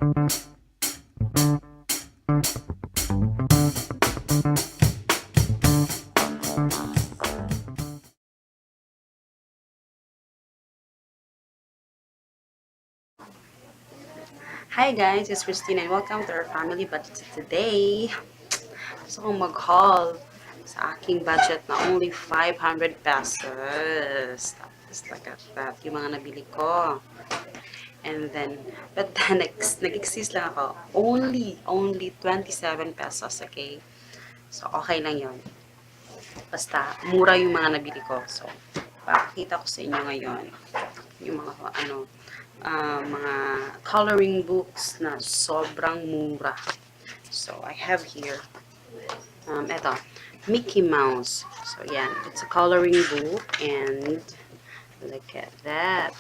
Hi guys, it's Christine and welcome to our family budget today. Gusto kong mag-haul sa aking budget na only 500 pesos. Tapos like that, yung mga nabili ko. And then, but then, nag-exist lang ako. Only 27 pesos, okay? So, okay lang yon. Basta, mura yung mga nabili ko. So, pakita ko sa inyo ngayon yung mga, mga coloring books na sobrang mura. So, I have here, eto, Mickey Mouse. So, yan. It's a coloring book and look at that.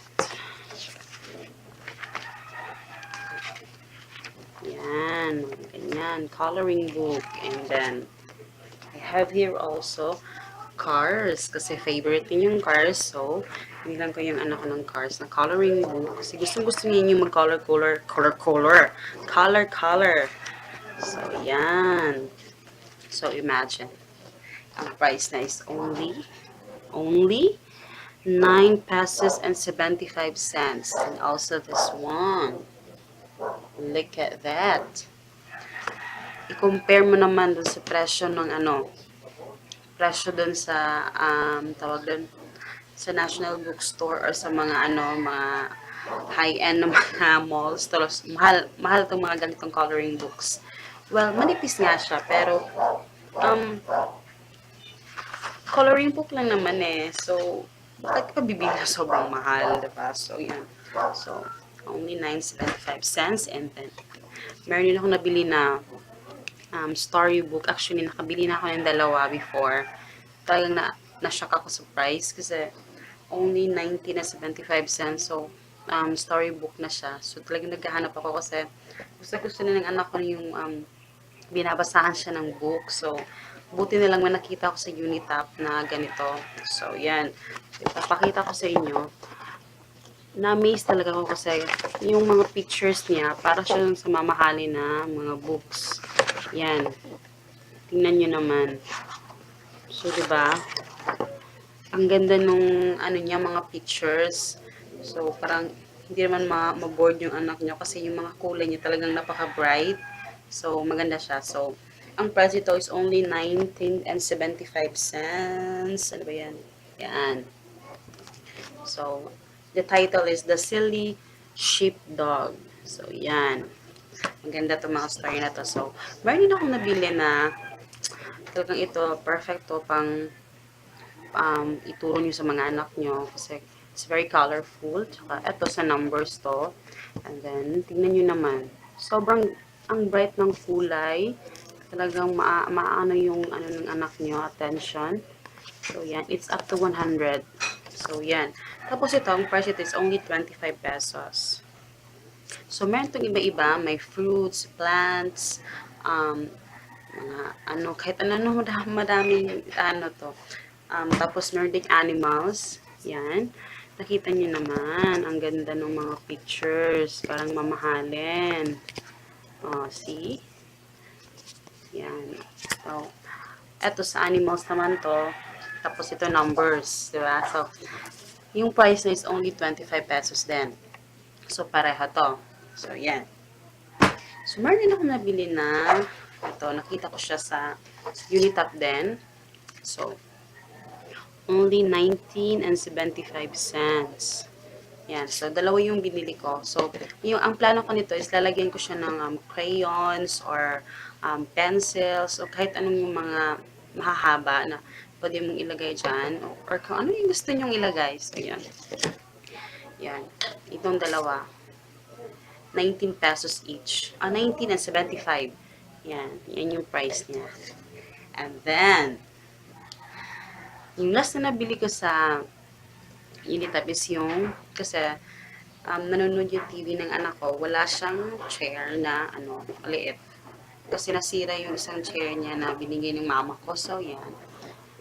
Yan, ganyan, coloring book. And then, I have here also cars, kasi favorite din yung cars. So, binilang ko yung anak ko ng cars na coloring book. Kasi gusto niya yung mag-color. So, yan. So, imagine. Ang price na is only 9 pesos and 75 cents. And also this one. Look at that. I-compare mo naman dun sa presyo ng presyo dun sa, tawag dun, sa National Bookstore or sa mga mga high-end na mga malls. Talos, mahal itong mga ganitong coloring books. Well, manipis nga siya, pero, coloring book lang naman eh. So, bakit ka bibili na sobrang mahal, diba? So, yan. So, only 9.75 cents. And then, meron din ako nabili na storybook. Actually, nakabili na ako ng dalawa before. Talagang na-shock ako sa price kasi only 19.75 cents. So, storybook na siya. So, talagang naghahanap ako kasi gusto na ng anak ko yung binabasahan siya ng book. So, buti na lang may nakita ko sa Unitap na ganito. So, yan. Ipapakita ko sa inyo. Na-amaze talaga ako kasi yung mga pictures niya, para siya sa mamahali na mga books. Yan. Tingnan nyo naman. So, diba? Ang ganda nung, niya, mga pictures. So, parang, hindi naman ma-board yung anak nyo kasi yung mga kulay niya talagang napaka-bright. So, maganda siya. So, ang price ito is only 19.75 cents. Ano ba yan? Yan. So, the title is The Silly Sheepdog. So, yan. Maganda itong mga story na to. So, meron din akong nabili na talagang ito, perfecto pang ituro nyo sa mga anak nyo. Kasi, it's very colorful. Tsaka, ito sa numbers to. And then, tingnan nyo naman. Sobrang, ang bright ng kulay. Talagang maano yung ng anak nyo, attention. So, yan. It's up to 100. So, yan. Tapos ito, ang price ito is only 25 pesos. So, meron itong iba-iba. May fruits, plants, mga kahit madaming to. Tapos, meron din animals. Yan. Nakita nyo naman, ang ganda ng mga pictures. Parang mamahalin. Oh, see? Yan. So, eto sa animals naman to. Tapos ito numbers, di ba? So, yung price na is only 25 pesos din. So, pareha to. So, yan. So, meron din ako nabili na ito, nakita ko siya sa Unitap din. So, only 19.75 cents. Yan. So, dalawa yung binili ko. So, ang plano ko nito is lalagyan ko siya ng crayons or pencils o kahit anong yung mga mahahaba na pwede mong ilagay dyan. Or kung ano yung gusto nyong ilagay. So, yan. Yan. Itong dalawa. 19 pesos each. 19.75. Yan. Yan yung price niya. And then, yung last na nabili ko sa Unitap is yung, kasi nanonood yung TV ng anak ko, wala siyang chair na, maliit. Kasi nasira yung isang chair niya na binigay ng mama ko. So, yan.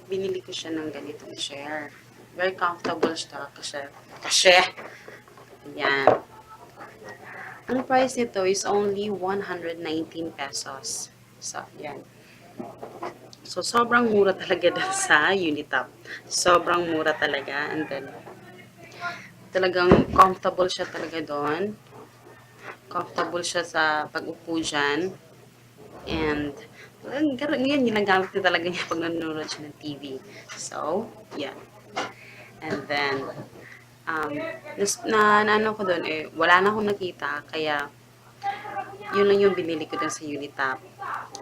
Binili ko siya ng ganitong chair. Very comfortable siya kasi yan. Ang price nito is only 119 pesos. So, yan. So, sobrang mura talaga dun sa Unitap. Sobrang mura talaga. And then, talagang comfortable siya talaga doon. Comfortable siya sa pag-upo dyan. And, ngayon, ginagamit niya talaga niya pag nanonood siya ng TV. So, yan. And then, um, ano ko doon, wala na akong nakita. Kaya, yun lang yung binili ko dun sa Unitap.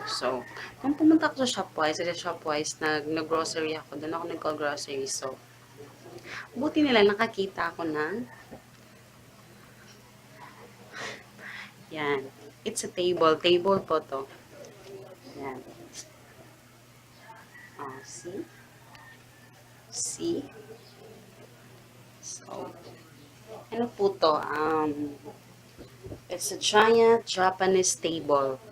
So, nung pumunta ako sa Shopwise, nag-grocery ako. Doon ako nag-grocery. So, buti nila nakakita ako ng, yan. It's a table. Table po to. Yan. Oh, see? See? So, ano po to? It's a giant Japanese table.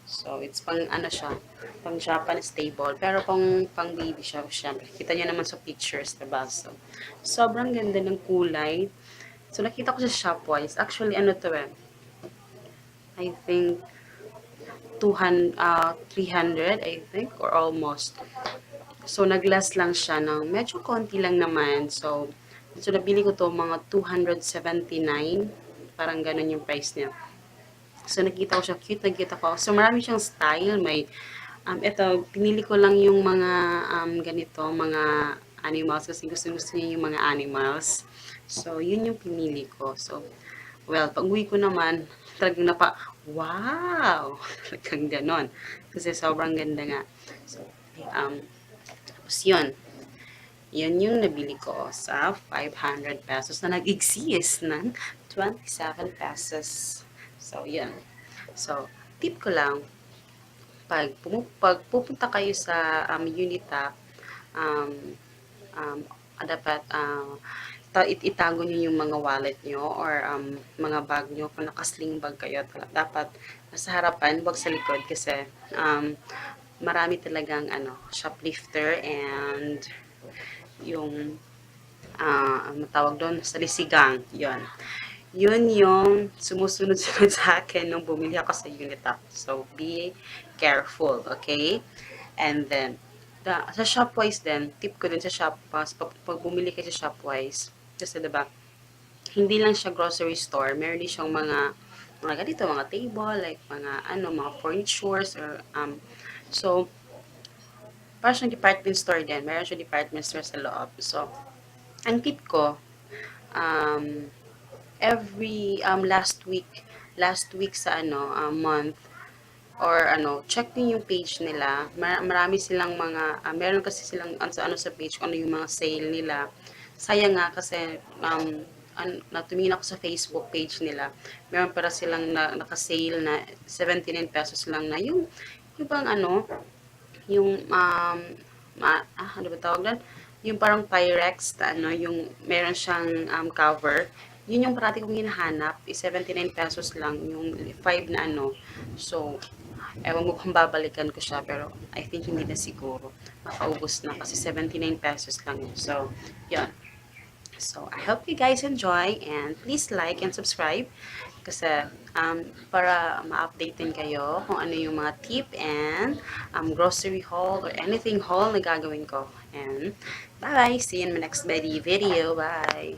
So, it's pang ano siya, pang Japanese table. Pero pang baby siya, syempre. Kita niyo naman sa pictures, diba? So, sobrang ganda ng kulay. So, nakita ko sa Shopwise. Actually, ano to I think, 300, I think, or almost. So, nag-last lang siya ng medyo konti lang naman. So nabili ko to mga 279. Parang ganun yung price niya. So, nakita ko siya, cute, nakita ko. So, marami siyang style. May, ito, pinili ko lang yung mga, ganito, mga animals. Kasi gusto niya yung mga animals. So, yun yung pinili ko. So, well, pag uwi ko naman, talagang wow! Talagang ganon. Kasi sobrang ganda nga. So, tapos yun. Yun yung nabili ko sa 500 pesos na nag-exist ng 27 pesos. So, yun. So, tip ko lang, pag pupunta kayo sa Unita, um, um, dapat itago nyo yung mga wallet nyo or mga bag nyo. Kung nakasling bag kayo, dapat sa harapan, wag sa likod kasi marami talagang shoplifter and yung matawag doon sa lisigang. Yun yung sumusunod-sunod sa akin nung bumili ako sa Unitap. So, be careful, okay? And then, sa Shopwise din, tip ko din sa Shopwise, pag bumili kayo sa Shopwise, kasi diba, hindi lang siya grocery store, meron din siyang mga ganito, mga table, like mga furnitures, or, so, parang siyang department store din, meron siyang department store sa loob. So, ang tip ko, um, every last week sa month or check niyo yung page nila. Marami silang mga meron kasi silang sa page kung ano yung mga sale nila. Sayang nga kasi natumingin ako sa Facebook page nila. Meron para silang naka-sale na 79 pesos lang na yung bang yung ano ba tawag doon? Yung parang Pyrex na yung meron siyang cover. Yun yung parati kong hinahanap, is 79 pesos lang yung 5 na So, ewan ko kung babalikan ko siya, pero I think hindi na siguro. Makaubos na kasi 79 pesos lang yun. So, yun. So, I hope you guys enjoy and please like and subscribe kasi para ma-update din kayo kung ano yung mga tip and grocery haul or anything haul na gagawin ko. And bye-bye! See you in my next video. Bye!